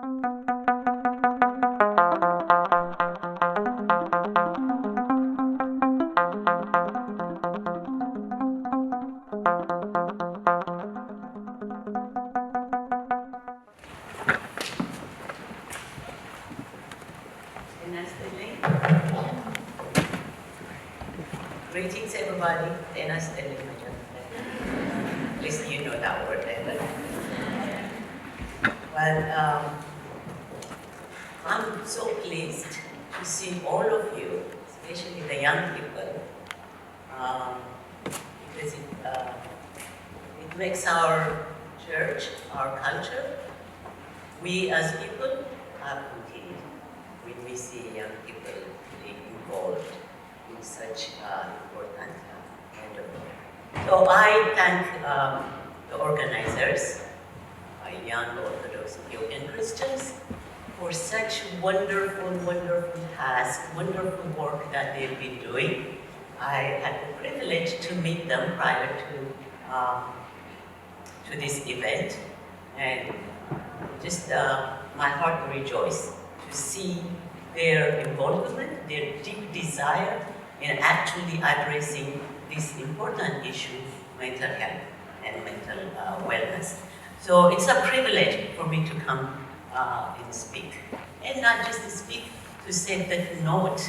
Greetings, everybody. At least you know that word there. Well, I'm so pleased to see all of you, especially the young people, because it makes our church, our culture, we as people are continued when we see young people being involved in such important endeavor. So I thank the organizers, young Orthodox Ethiopian Christians, for such wonderful, wonderful task, wonderful work that they've been doing. I had the privilege to meet them prior to this event, and just my heart rejoiced to see their involvement, their deep desire in actually addressing this important issue, mental health and mental wellness. So it's a privilege for me to come and speak. And not just to speak, to set the note.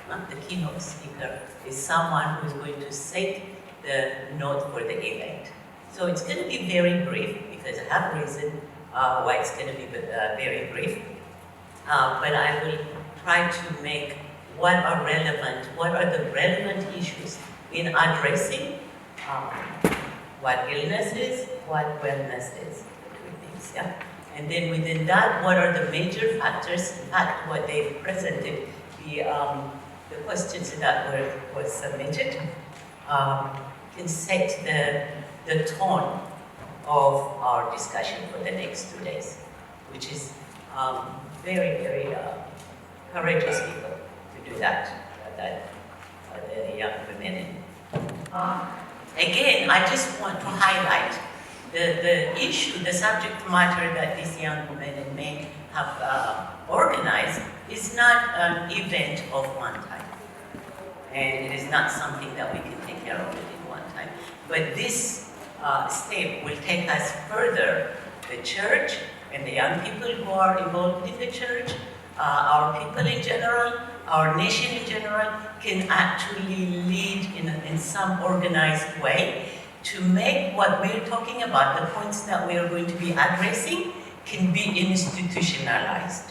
The keynote speaker is someone who's going to set the note for the event. So it's going to be very brief, because I have a reason why it's going to be very brief. But I will try to make what are the relevant issues in addressing what illness is, what wellness is, the two things, yeah? And then within that, what are the major factors? In fact, what they presented, the questions that was submitted, can set the tone of our discussion for the next 2 days, which is very, very courageous people to do that the young women. Again, I just want to highlight the issue, the subject matter that these young women and men have organized is not an event of one time. And it is not something that we can take care of it in one time. But this step will take us further. The church and the young people who are involved in the church, our people in general, our nation in general, can actually lead in some organized way to make what we're talking about, the points that we are going to be addressing, can be institutionalized,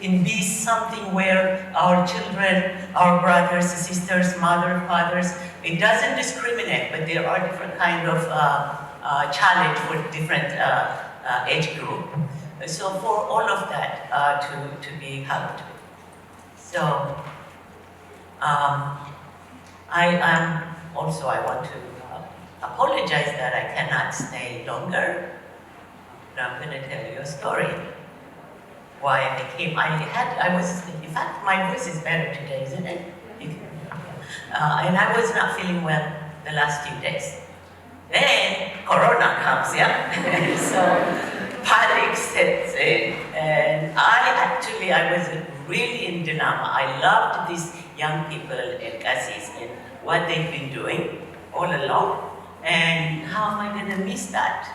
can be something where our children, our brothers, sisters, mother, fathers, it doesn't discriminate, but there are different kind of challenge for different age group. So for all of that to be helped. So I want to apologize that I cannot stay longer, but I'm going to tell you a story. Why I came, in fact, my voice is better today, isn't it? And I was not feeling well the last few days. Then Corona comes, yeah? So panic sets in, and I was really in dilemma. I loved these young people and Cassis and what they've been doing all along, and how am I going to miss that?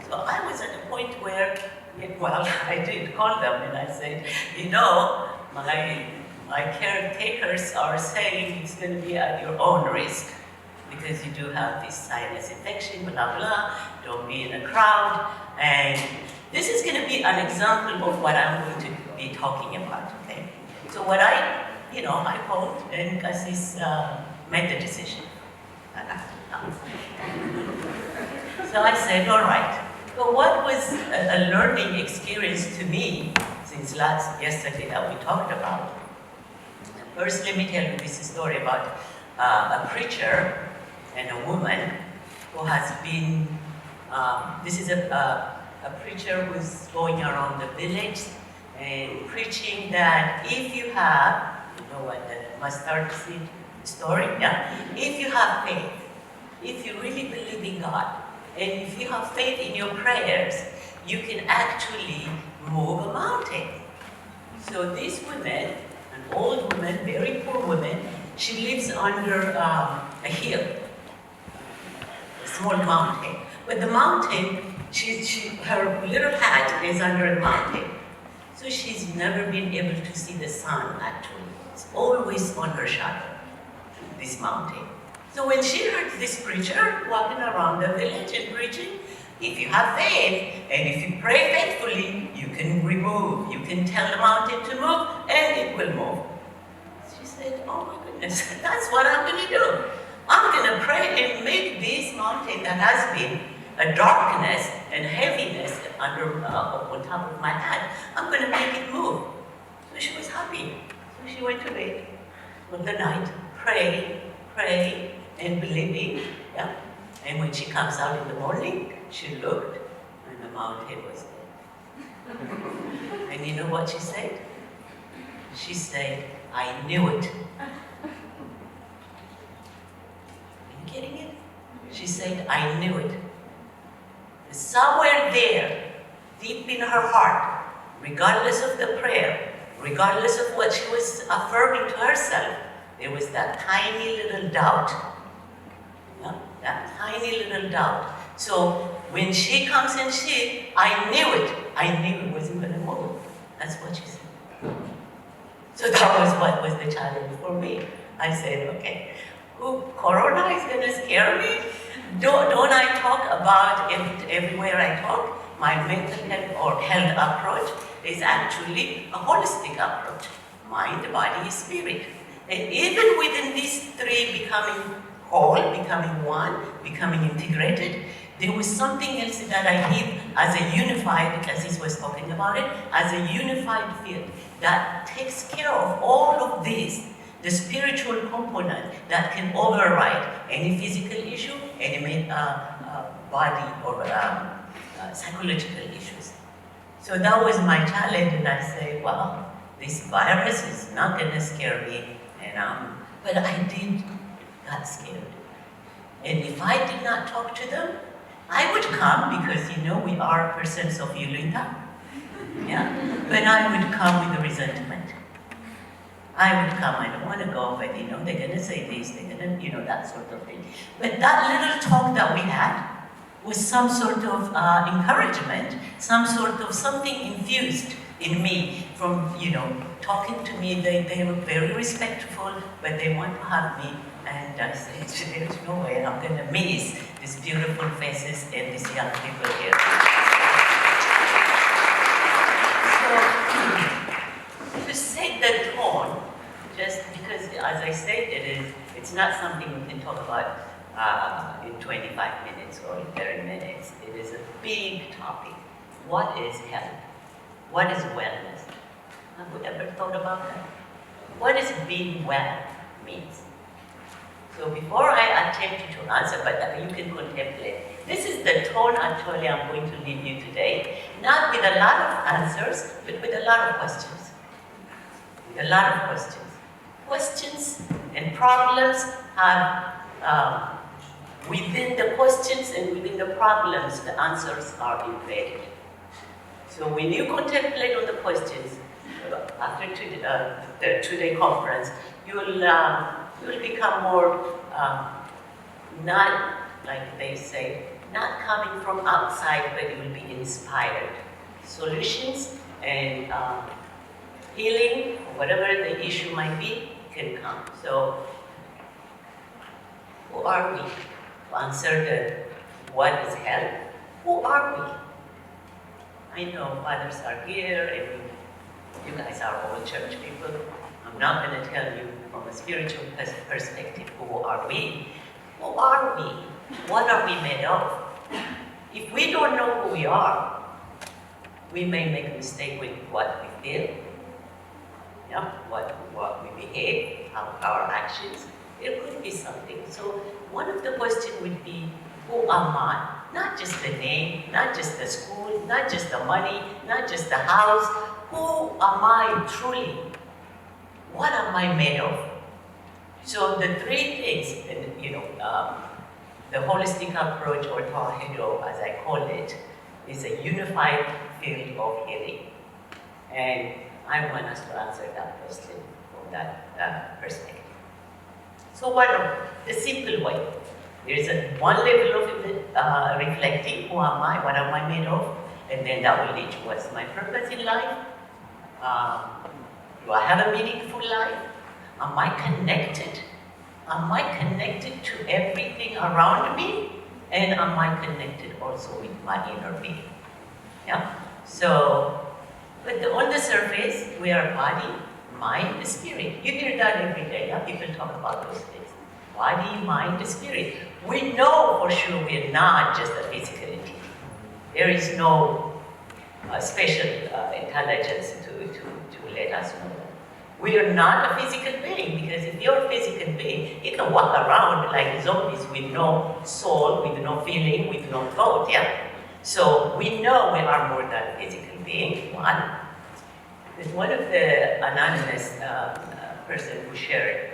So I was at a point where, I did call them and I said, my caretakers are saying it's going to be at your own risk, because you do have this sinus infection, blah, blah, don't be in a crowd. And this is going to be an example of what I'm going to be talking about, okay? So what I called, and Cassis made the decision. So I said, all right. So what was a learning experience to me since yesterday that we talked about? First, let me tell you this story about a preacher and a woman who has been, this is a preacher who's going around the village and preaching that if you have, what the mustard seed story, yeah? If you have faith, if you really believe in God, and if you have faith in your prayers, you can actually move a mountain. So this woman, an old woman, very poor woman, she lives under a hill, a small mountain. But the mountain, her little hut is under the mountain. So she's never been able to see the sun, actually. It's always on her shadow, this mountain. So when she heard this preacher walking around the village and preaching, if you have faith, and if you pray faithfully, you can tell the mountain to move, and it will move. She said, oh my goodness, that's what I'm going to do. I'm going to pray and make this mountain that has been a darkness and heaviness on top of my head, I'm going to make it move. So she was happy. So she went to bed for the night, praying, and believing. Yeah. And when she comes out in the morning, she looked, and the mountain was there. And you know what she said? She said, I knew it. Are you getting it? She said, I knew it. Somewhere there, deep in her heart, regardless of the prayer, regardless of what she was affirming to herself, there was that tiny little doubt. Yeah? That tiny little doubt. So when she comes and I knew it wasn't going to move. That's what she said. So that was what was the challenge for me. I said, okay, Corona is going to scare me? Don't I talk about it everywhere I talk? My mental health or health approach is actually a holistic approach. Mind, body, spirit. And even within these three becoming whole, becoming one, becoming integrated, there was something else that I did as a unified, because he was talking about it, as a unified field that takes care of all of these. The spiritual component that can override any physical issue, any body or psychological issues. So that was my challenge, and I say, well, this virus is not going to scare me, but I got scared. And if I did not talk to them, I would come because, we are persons of Yulita. Yeah? But I would come with resentment. I would come, I don't want to go, but they're going to say this, they're going to, that sort of thing. But that little talk that we had was some sort of encouragement, some sort of something infused in me from, talking to me. They were very respectful, but they want to have me. And I said, there's no way I'm going to miss these beautiful faces and these young people here. So, to set the tone, just because, as I said, it's not something we can talk about in 25 minutes or in 30 minutes. It is a big topic. What is health? What is wellness? Have you ever thought about that? What does being well means? So before I attempt to answer, but you can contemplate. This is the tone actually I'm going to leave you today. Not with a lot of answers, but with a lot of questions. With a lot of questions. Questions and problems have, within the questions and within the problems, the answers are embedded. So when you contemplate on the questions, after the two-day conference, you will become more, not, like they say, not coming from outside, but you will be inspired. Solutions and healing, whatever the issue might be, can come. So, who are we? To answer the what is health, who are we? I know fathers are here and you guys are all church people. I'm not going to tell you from a spiritual perspective, who are we? Who are we? What are we made of? If we don't know who we are, we may make a mistake with what we feel, yeah, what we behave, our actions. There could be something. So one of the questions would be, who am I? Not just the name, not just the school, not just the money, not just the house. Who am I truly? What am I made of? So the three things, the holistic approach, or Tawahedo as I call it, is a unified field of healing. And I want us to answer that question from that perspective. So the simple way, there is one level of reflecting, who am I, what am I made of, and then that will lead to what's my purpose in life. Do I have a meaningful life? Am I connected? Am I connected to everything around me? And am I connected also with my inner being? Yeah. So, but on the surface, we are body, mind, spirit. You hear that every day. Yeah? People talk about those things. Body, mind, spirit. We know for sure we're not just a physical entity. There is no special intelligence to let us know that. We are not a physical being, because if you're a physical being, you can walk around like zombies with no soul, with no feeling, with no thought, yeah? So we know we are more than a physical being, one. There's one of the anonymous person who shared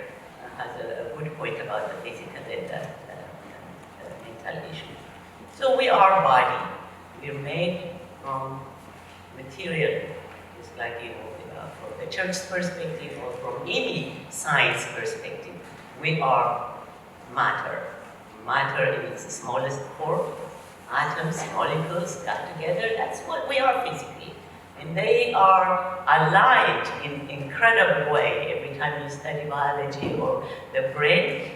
has a good point about the physical and the mental issue. So we are body. We're made from material, just like, from the church perspective or from any science perspective, we are matter. Matter in its smallest form, atoms, molecules got together, that's what we are physically. And they are aligned in incredible way. Every time you study biology or the brain,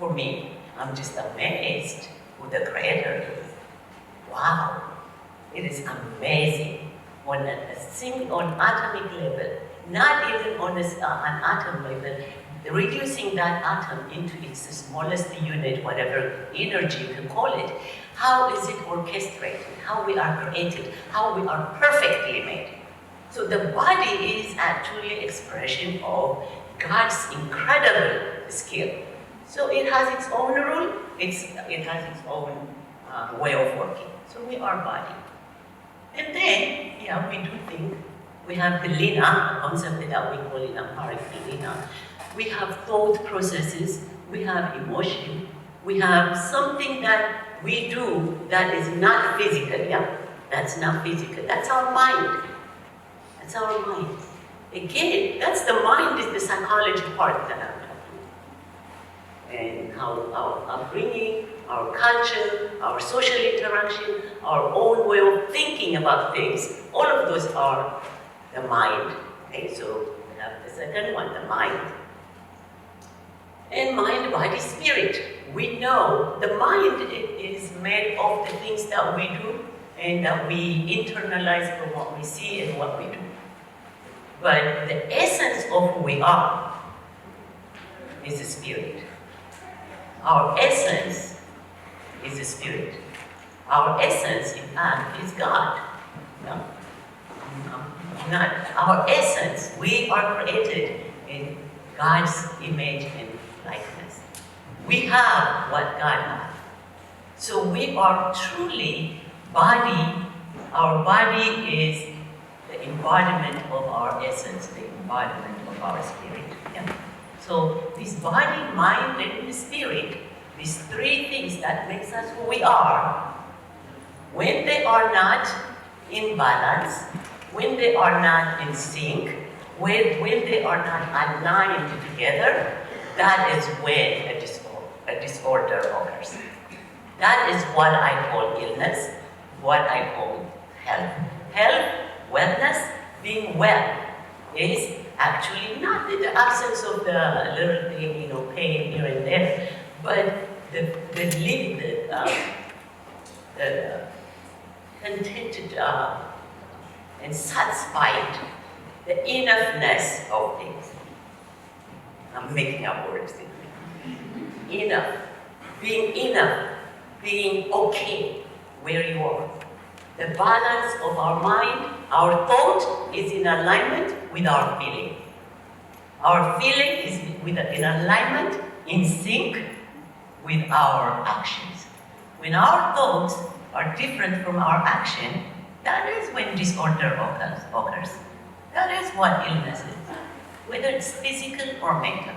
for me, I'm just amazed who the creator is. Wow, it is amazing. On atomic level, not even on an atom level, reducing that atom into its smallest unit, whatever energy you can call it, how is it orchestrated, how we are created, how we are perfectly made. So the body is actually an expression of God's incredible skill. So it has its own rule, it has its own way of working. So we are body. And then, yeah, we do think, we have the lina, a concept that we call in Amharic the lina. We have thought processes, we have emotion, we have something that we do that is not physical, yeah? That's not physical, that's our mind. That's our mind. Again, that's the mind, is the psychology part that I'm talking about. And how our upbringing, our culture, our social interaction, our own way of thinking about things, all of those are the mind. Okay, so we have the second one, the mind. And mind, body, spirit. We know the mind is made of the things that we do and that we internalize from what we see and what we do. But the essence of who we are is the spirit. Our essence is the spirit. Our essence, in fact, is God. No? Not our essence. We are created in God's image and likeness. We have what God has. So we are truly body. Our body is the embodiment of our essence, the embodiment of our spirit. Yeah? So this body, mind, and spirit, these three things that makes us who we are, when they are not in balance, when they are not in sync, when they are not aligned together, that is when a disorder occurs. That is what I call illness, what I call health. Health, wellness, being well is actually not the absence of the little thing, pain here and there, but the contented and satisfied, the enoughness of things. I'm making up words. Enough, being okay where you are. The balance of our mind, our thought is in alignment with our feeling. Our feeling is in alignment, in sync with our actions. When our thoughts are different from our action, that is when disorder occurs. That is what illness is, whether it's physical or mental.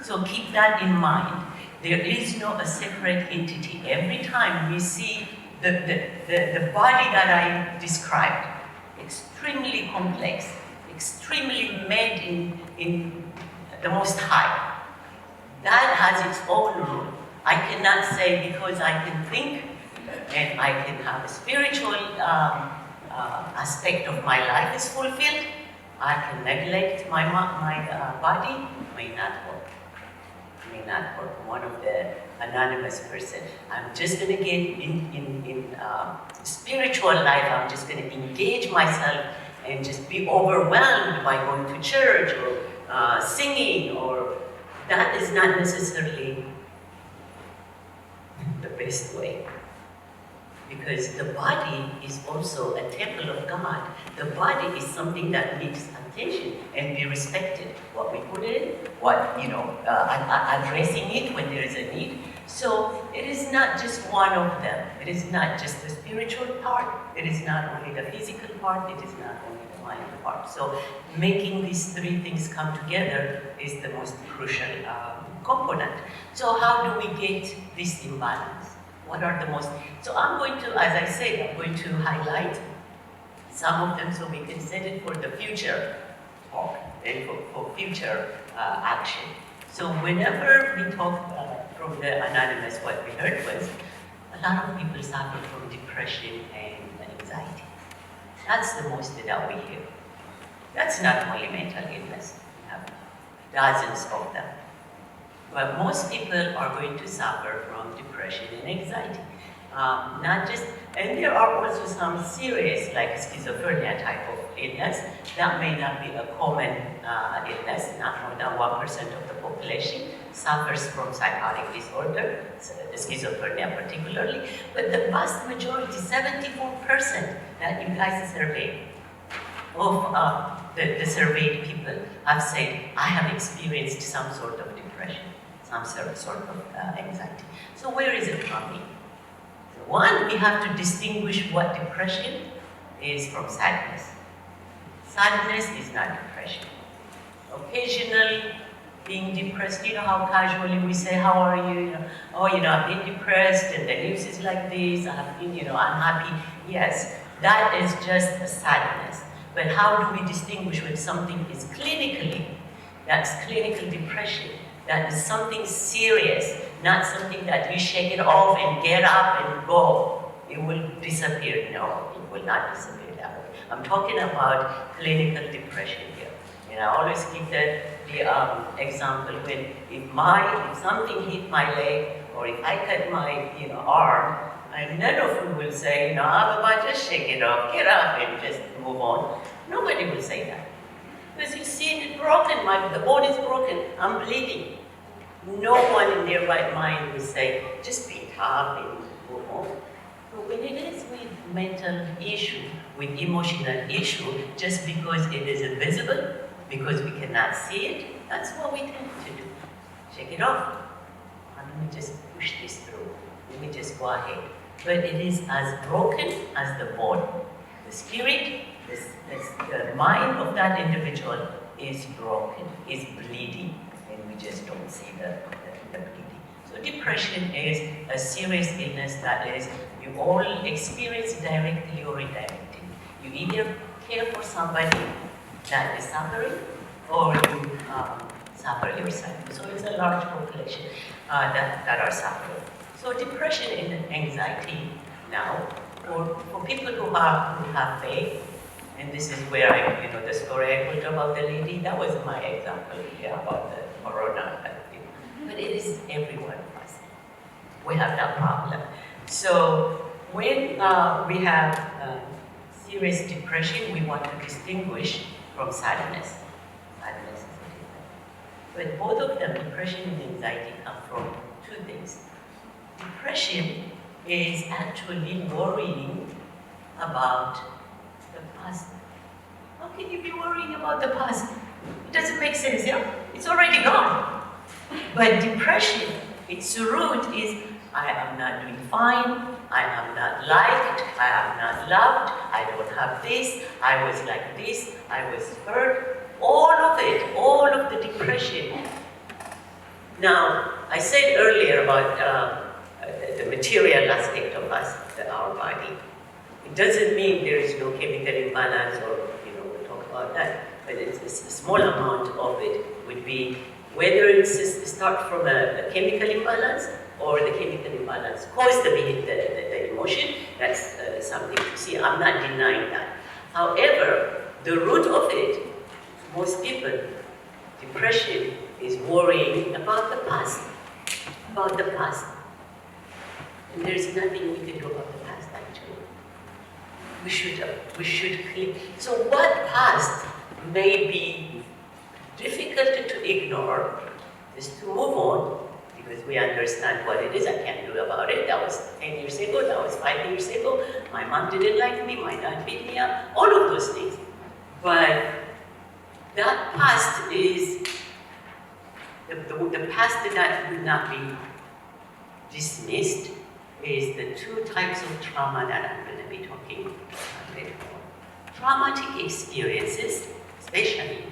So keep that in mind. There is no a separate entity. Every time we see the body that I described, extremely complex, extremely made in the most high, that has its own rule. I cannot say because I can think and I can have a spiritual aspect of my life is fulfilled, I can neglect my body, may not work. May not work. One of the anonymous person, I'm just going to get in spiritual life, I'm just going to engage myself and just be overwhelmed by going to church or singing, or that is not necessarily the best way. Because the body is also a temple of God. The body is something that needs attention and be respected. What we put in, addressing it when there is a need. So it is not just one of them. It is not just the spiritual part. It is not only the physical part. It is not only the mind part. So making these three things come together is the most crucial component. So how do we get this imbalance? What are the most, so I'm going to, as I said, I'm going to highlight some of them so we can set it for the future talk and for future action. So whenever we talk from the anonymous, what we heard was a lot of people suffer from depression and anxiety. That's the most that we hear. That's not only mental illness. We have dozens of them. But most people are going to suffer from depression and anxiety. Not just, and there are also some serious, like schizophrenia type of illness, that may not be a common illness. Not more than 1% of the population suffers from psychotic disorder, schizophrenia particularly, but the vast majority, 74% that you guys surveyed, of the surveyed people have said, I have experienced some sort of depression, some sort of anxiety. So where is it coming? So one, we have to distinguish what depression is from sadness. Sadness is not depression. Occasionally, being depressed, you know how casually we say, how are you? I've been depressed and the news is like this, I've been, I'm happy. Yes, that is just a sadness. But how do we distinguish when something is clinically, that's clinical depression, that is something serious, not something that you shake it off and get up and go, it will disappear. No, it will not disappear that way. I'm talking about clinical depression here. And I always give the example when if something hit my leg, or if I cut my arm, and none of you will say, Abeba, just shake it off, get up and just move on. Nobody will say that. Because you see it broken, the bone is broken, I'm bleeding. No one in their right mind will say, just be tough and move on. But when it is with mental issue, with emotional issue, just because it is invisible, because we cannot see it, that's what we tend to do. Shake it off. Let me just push this through. Let me just go ahead. But it is as broken as the bone. The spirit, the mind of that individual is broken, is bleeding, and we just don't see the bleeding. So depression is a serious illness that is, you all experience directly or indirectly. You either care for somebody that is suffering, or you suffer yourself. So it's a large population that are suffering. So depression and anxiety now, for people who have faith, and this is where the story I told about the lady, that was my example about the corona. But it is every one of us. We have that problem. So when we have serious depression, we want to distinguish from sadness. Sadness is different. But both of them, depression and anxiety, come from two things. Depression is actually worrying about the past. How can you be worrying about the past? It doesn't make sense, It's already gone. But depression, its root is, I am not doing fine, I am not liked, I am not loved, I don't have this, I was like this, I was hurt. All of it, all of the depression. Now, I said earlier about the material aspect of us, our our body. It doesn't mean there is no chemical imbalance, or we'll talk about that, but it's a small amount of it would be whether it's start from a chemical imbalance or the chemical imbalance cause the emotion. That's something to see. I'm not denying that. However, the root of it, most people, depression is worrying about the past. About the past. And there's nothing we can do about the past, actually. We should clear. So what past may be difficult to ignore is to move on, because we understand what it is. I can't do about it. That was 10 years ago, that was 5 years ago. My mom didn't like me, my dad beat me up, all of those things. But that past is, the past that would not be dismissed is the two types of trauma that I'm going to be talking about later on. Traumatic experiences, especially,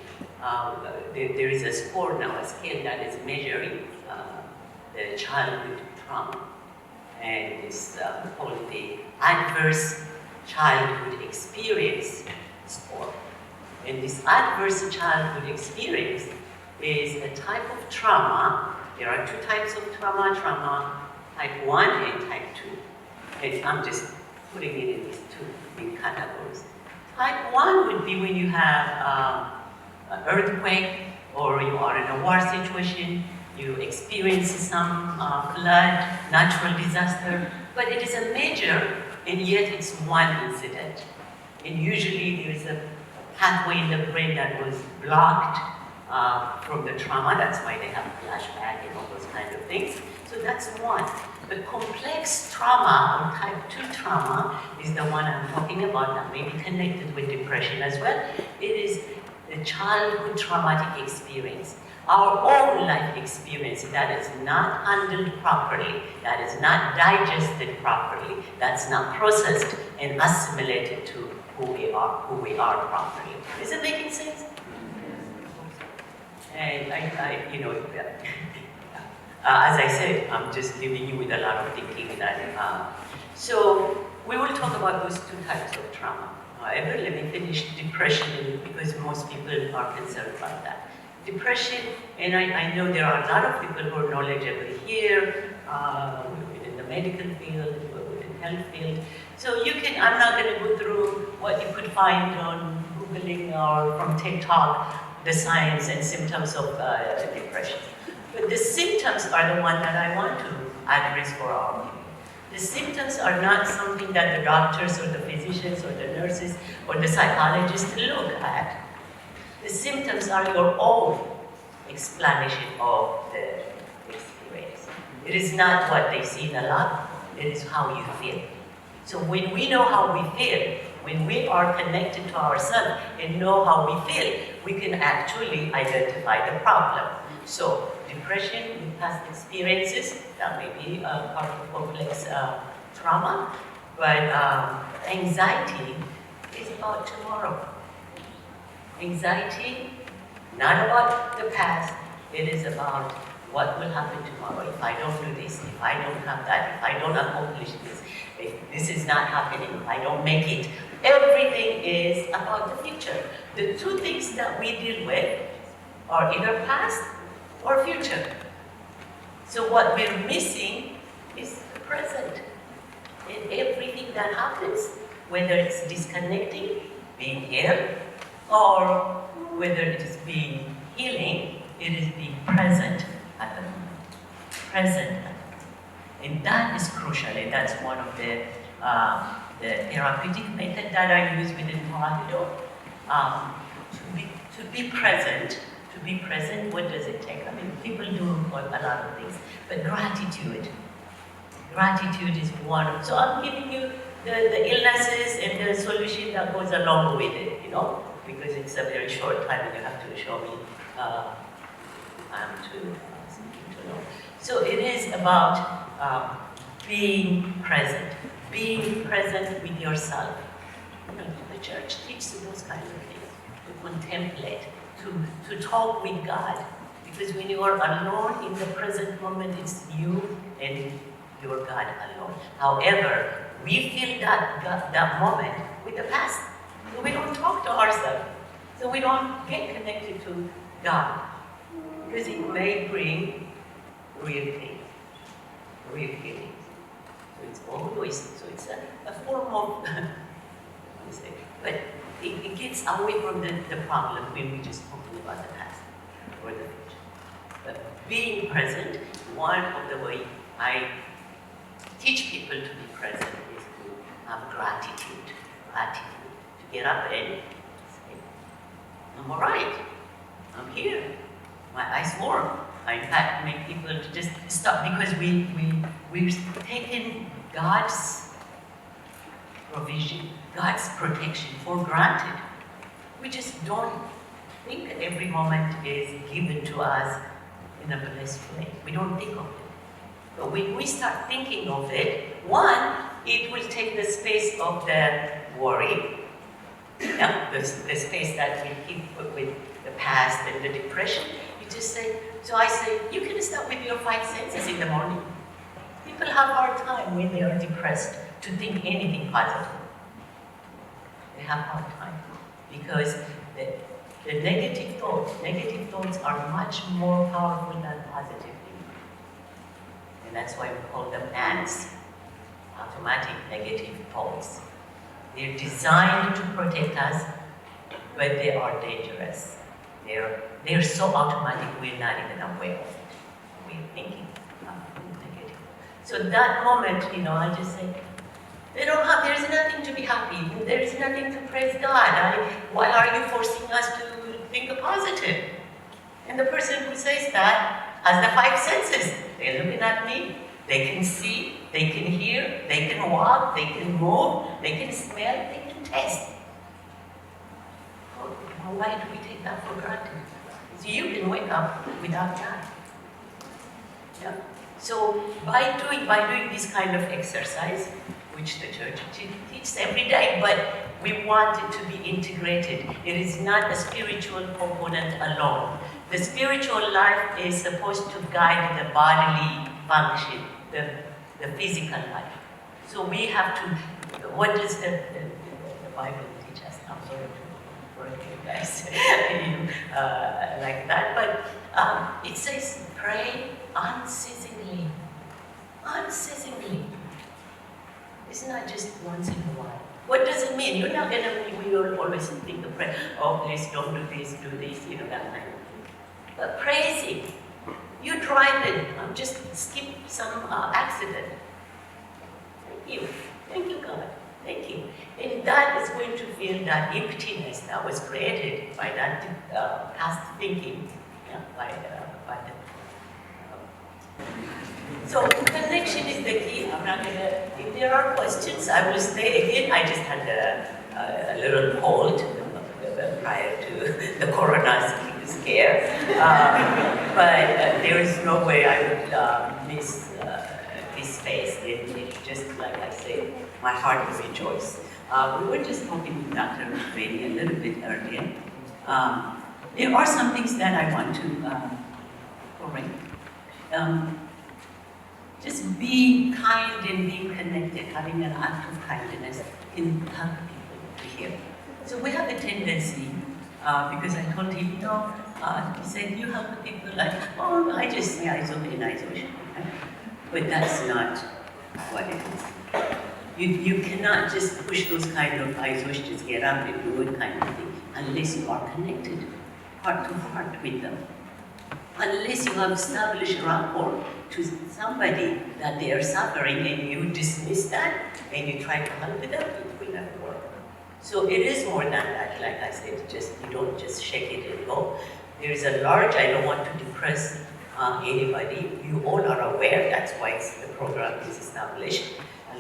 there is a score now, a scale that is measuring the childhood trauma. And it's called the Adverse Childhood Experience Score. And this adverse childhood experience is a type of trauma. There are two types of trauma, type 1 and type 2. And I'm just putting it in these two big categories. Type 1 would be when you have an earthquake, or you are in a war situation, you experience some flood, natural disaster, but it is a major, and yet it's one incident. And usually there is a pathway in the brain that was blocked from the trauma. That's why they have flashback and all those kind of things. So that's one. The complex trauma, or type 2 trauma, is the one I'm talking about that may be connected with depression as well. It is the childhood traumatic experience. Our own life experience that is not handled properly, that is not digested properly, that's not processed and assimilated to who we are properly. Is it making sense? And as I said, I'm just leaving you with a lot of thinking that. So we will talk about those two types of trauma. However, let me finish depression, because most people are concerned about that. Depression, and I know there are a lot of people who are knowledgeable here, in the medical field, in the health field. So I'm not going to go through what you could find on Googling or from TikTok, the signs and symptoms of depression. But the symptoms are the one that I want to address for our people. The symptoms are not something that the doctors or the physicians or the nurses or the psychologists look at. The symptoms are your own explanation of the experience. It is not what they see in the lab, it is how you feel. So when we know how we feel, when we are connected to ourselves and know how we feel, we can actually identify the problem. So depression with past experiences, that may be part of complex trauma, but anxiety is about tomorrow. Anxiety, not about the past, it is about what will happen tomorrow if I don't do this, if I don't have that, if I don't accomplish this, if this is not happening, if I don't make it. Everything is about the future. The two things that we deal with are either past or future. So what we're missing is the present. And everything that happens, whether it's disconnecting, being here, or whether it is being healing, it is being present at the moment. Present at the moment. And that is crucial, and that's one of the therapeutic method that I use within Therapeutic. To be present. To be present, what does it take? I mean, people do a lot of things, but gratitude. Gratitude is one of, so I'm giving you the illnesses and the solution that goes along with it, because it's a very short time and you have to show me something to know. So it is about being present with yourself. The church teaches those kinds of things, to contemplate, to talk with God. Because when you are alone in the present moment, it's you and your God alone. However, we fill that moment with the past. So we don't talk to ourselves. So we don't get connected to God. Because it may bring real pain, real feelings. So it's always, so it's a form of, but it gets away from the problem when we just talk about the past or the future. But being present, one of the ways I teach people to be present is to have gratitude. To get up and say, I'm all right, I'm here, my eyes warm. I in fact make people to just stop because we've taken God's provision, God's protection for granted. We just don't think every moment is given to us in a blessed way. We don't think of it. But when we start thinking of it, one, it will take the space of the worry, the space that we keep with the past and the depression. You just say, so I say, you can start with your 5 senses in the morning. People have a hard time when they are depressed to think anything positive. They have a hard time because the negative thoughts are much more powerful than positive things. And that's why we call them ANTs, automatic negative thoughts. They're designed to protect us, but they are dangerous. They're so automatic we're not even aware of it. We're thinking negative. So that moment, I just say, there's nothing to be happy. There's nothing to praise God. Why are you forcing us to think positive? And the person who says that has the 5 senses. They're looking at me. They can see, they can hear, they can walk, they can move, they can smell, they can taste. Why do we take that for granted? So you can wake up without that. Yeah. So by doing this kind of exercise, which the church teaches every day, but we want it to be integrated. It is not a spiritual component alone. The spiritual life is supposed to guide the bodily function, the physical life. So we have to, what does the Bible teach us? I'm sorry to work you guys like that, but it says pray unceasingly. Unceasingly. It's not just once in a while. What does it mean? You're not we will always think of prayer, oh please don't do this, that kind of thing. But praising. You driving, just skip some accident. Thank you God, thank you. And that is going to fill that emptiness that was created by that past thinking, so connection is the key. I'm not gonna, if there are questions, I will stay again. I just had a little cold prior to the corona scare. But there is no way I would miss this space. It's just like I said, my heart will rejoice. We were just talking with Dr. Rainey a little bit earlier. There are some things that I want to correct. Just being kind and being connected, having an act of kindness can help people to heal. So we have a tendency, because I told him, he said, you help people like, oh, I just say isolation. But that's not what it is. You cannot just push those kind of isolation, get up and do it kind of thing, unless you are connected heart to heart with them. Unless you have established rapport to somebody that they are suffering and you dismiss that and you try to help them, it will never work. So it is more than that, like I said, you don't just shake it and go. There is a large, I don't want to depress anybody. You all are aware, that's why the program is established.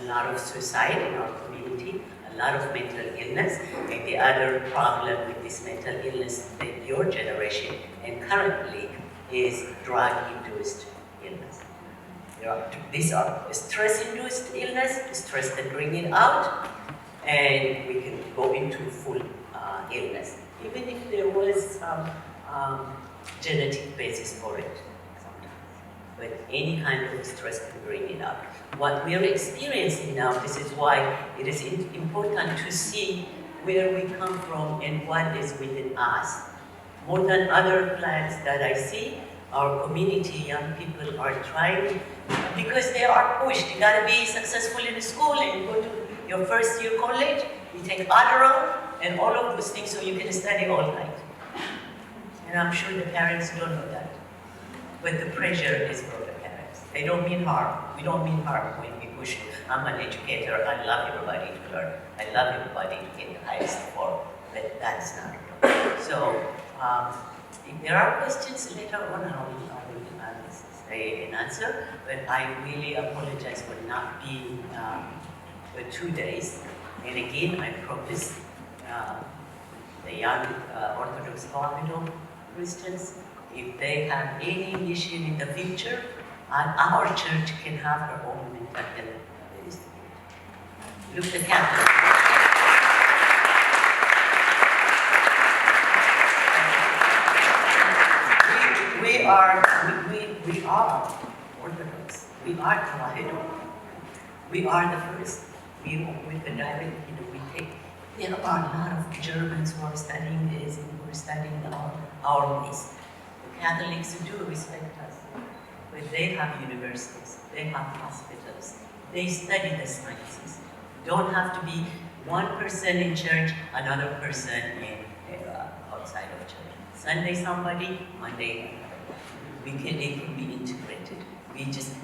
A lot of suicide in our community, a lot of mental illness, and the other problem with this mental illness in your generation and currently is drug-induced illness. These are stress-induced illness, stress can bring it out, and we can go into full illness, even if there was some genetic basis for it sometimes. but any kind of stress can bring it up. What we are experiencing now, this is why it is important to see where we come from and what is within us. More than other plans that I see, our community, young people are trying, because they are pushed. You gotta be successful in school and go to your first year college, you take Adderall and all of those things so you can study all night. And I'm sure the parents don't know that. But the pressure is for the parents. They don't mean harm. We don't mean harm when we push you. I'm an educator. I love everybody to learn. I love everybody to get the highest score. But that's not it. So, if there are questions later on, I will say an answer. But I really apologize for not being for 2 days. And again, I promise the young Orthodox Covenant Christians, if they have any issue in the future, our church can have her own mental health institute. Look at Catholic. We are Orthodox. We are Covenant. We are the first. With the direct, we take. There are a lot of Germans who are studying this and who are studying our ways. The Catholics do respect us, but they have universities, they have hospitals, they study the sciences. You don't have to be one person in church, another person outside of church. Sunday somebody, Monday another. It can be integrated.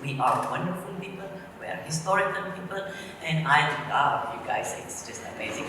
We are wonderful people, we are historical people, and I love you guys, it's just amazing.